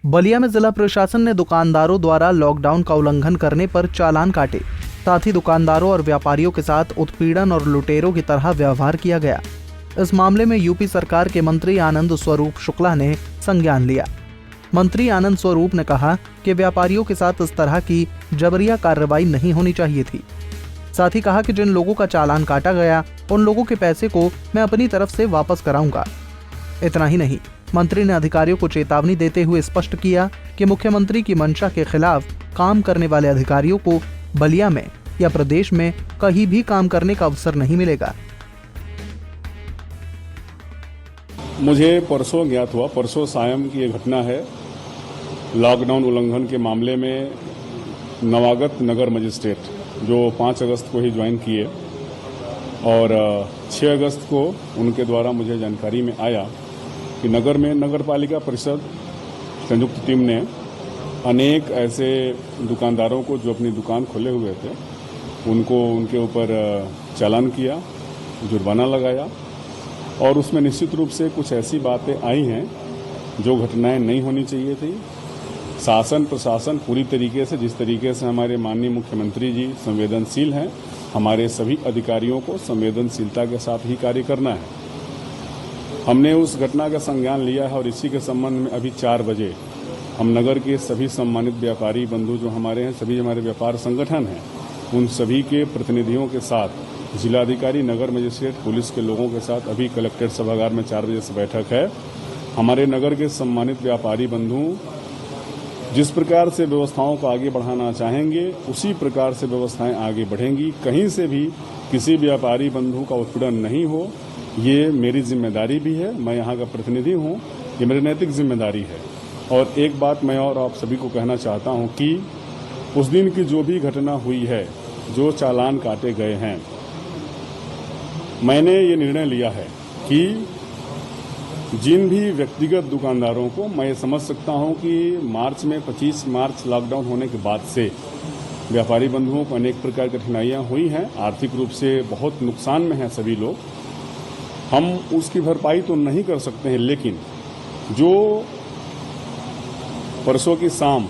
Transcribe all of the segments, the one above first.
बलिया में जिला प्रशासन ने दुकानदारों द्वारा लॉकडाउन का उल्लंघन करने पर चालान काटे। साथ ही दुकानदारों और व्यापारियों के साथ उत्पीड़न और लुटेरों की तरह व्यवहार किया गया। इस मामले में यूपी सरकार के मंत्री आनंद स्वरूप शुक्ला ने संज्ञान लिया। मंत्री आनंद स्वरूप ने कहा कि व्यापारियों के साथ इस तरह की जबरिया कार्रवाई नहीं होनी चाहिए थी। साथ ही कहा कि जिन लोगों का चालान काटा गया उन लोगों के पैसे को मैं अपनी तरफ से वापस कराऊंगा। इतना ही नहीं, मंत्री ने अधिकारियों को चेतावनी देते हुए स्पष्ट किया कि मुख्यमंत्री की मंशा के खिलाफ काम करने वाले अधिकारियों को बलिया में या प्रदेश में कहीं भी काम करने का अवसर नहीं मिलेगा। मुझे परसों ज्ञात हुआ, परसों सायं की ये घटना है। लॉकडाउन उल्लंघन के मामले में नवागत नगर मजिस्ट्रेट जो 5 अगस्त को ही ज्वाइन किए और 6 अगस्त को उनके द्वारा मुझे जानकारी में आया कि नगर में नगर पालिका परिषद संयुक्त टीम ने अनेक ऐसे दुकानदारों को जो अपनी दुकान खोले हुए थे उनको उनके ऊपर चालान किया, जुर्माना लगाया और उसमें निश्चित रूप से कुछ ऐसी बातें आई हैं जो घटनाएं नहीं होनी चाहिए थी। शासन प्रशासन पूरी तरीके से, जिस तरीके से हमारे माननीय मुख्यमंत्री जी संवेदनशील हैं, हमारे सभी अधिकारियों को संवेदनशीलता के साथ ही कार्य करना है। हमने उस घटना का संज्ञान लिया है और इसी के संबंध में अभी 4 बजे हम नगर के सभी सम्मानित व्यापारी बंधु जो हमारे हैं, सभी हमारे व्यापार संगठन हैं, उन सभी के प्रतिनिधियों के साथ जिलाधिकारी, नगर मजिस्ट्रेट, पुलिस के लोगों के साथ अभी कलेक्ट्रेट सभागार में 4 बजे से बैठक है। हमारे नगर के सम्मानित व्यापारी बंधु जिस प्रकार से व्यवस्थाओं को आगे बढ़ाना चाहेंगे उसी प्रकार से व्यवस्थाएं आगे बढ़ेंगी। कहीं से भी किसी व्यापारी बंधु का उत्पीड़न नहीं हो, ये मेरी जिम्मेदारी भी है। मैं यहाँ का प्रतिनिधि हूँ, ये मेरी नैतिक जिम्मेदारी है। और एक बात मैं और आप सभी को कहना चाहता हूँ कि उस दिन की जो भी घटना हुई है, जो चालान काटे गए हैं, मैंने ये निर्णय लिया है कि जिन भी व्यक्तिगत दुकानदारों को, मैं समझ सकता हूं कि मार्च में 25 मार्च लॉकडाउन होने के बाद से व्यापारी बंधुओं को अनेक प्रकार की कठिनाइयां हुई हैं, आर्थिक रूप से बहुत नुकसान में हैं सभी लोग। हम उसकी भरपाई तो नहीं कर सकते हैं, लेकिन जो परसों की शाम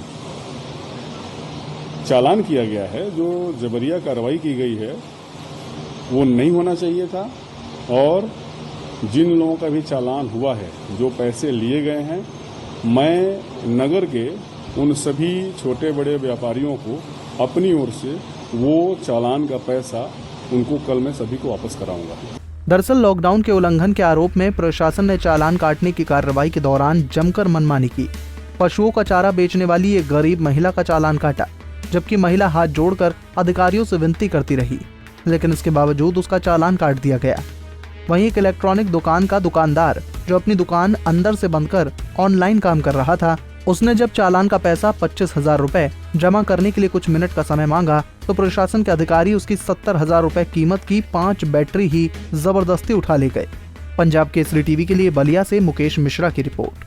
चालान किया गया है, जो जबरिया कार्रवाई की गई है, वो नहीं होना चाहिए था। और जिन लोगों का भी चालान हुआ है, जो पैसे लिए गए हैं, मैं नगर के उन सभी छोटे बड़े व्यापारियों को अपनी ओर से वो चालान का पैसा उनको कल मैं सभी को वापस कराऊंगा। दरअसल लॉकडाउन के उल्लंघन के आरोप में प्रशासन ने चालान काटने की कार्रवाई के दौरान जमकर मनमानी की। पशुओं का चारा बेचने वाली एक गरीब महिला का चालान काटा, जबकि महिला हाथ जोड़कर अधिकारियों से विनती करती रही, लेकिन इसके बावजूद उसका चालान काट दिया गया। वहीं एक इलेक्ट्रॉनिक दुकान का दुकानदार जो अपनी दुकान अंदर से बंद कर ऑनलाइन काम कर रहा था, उसने जब चालान का पैसा 25,000 रुपए जमा करने के लिए कुछ मिनट का समय मांगा तो प्रशासन के अधिकारी उसकी 70,000 रुपए कीमत की 5 बैटरी ही जबरदस्ती उठा ले गए। पंजाब केसरी टीवी के लिए बलिया से मुकेश मिश्रा की रिपोर्ट।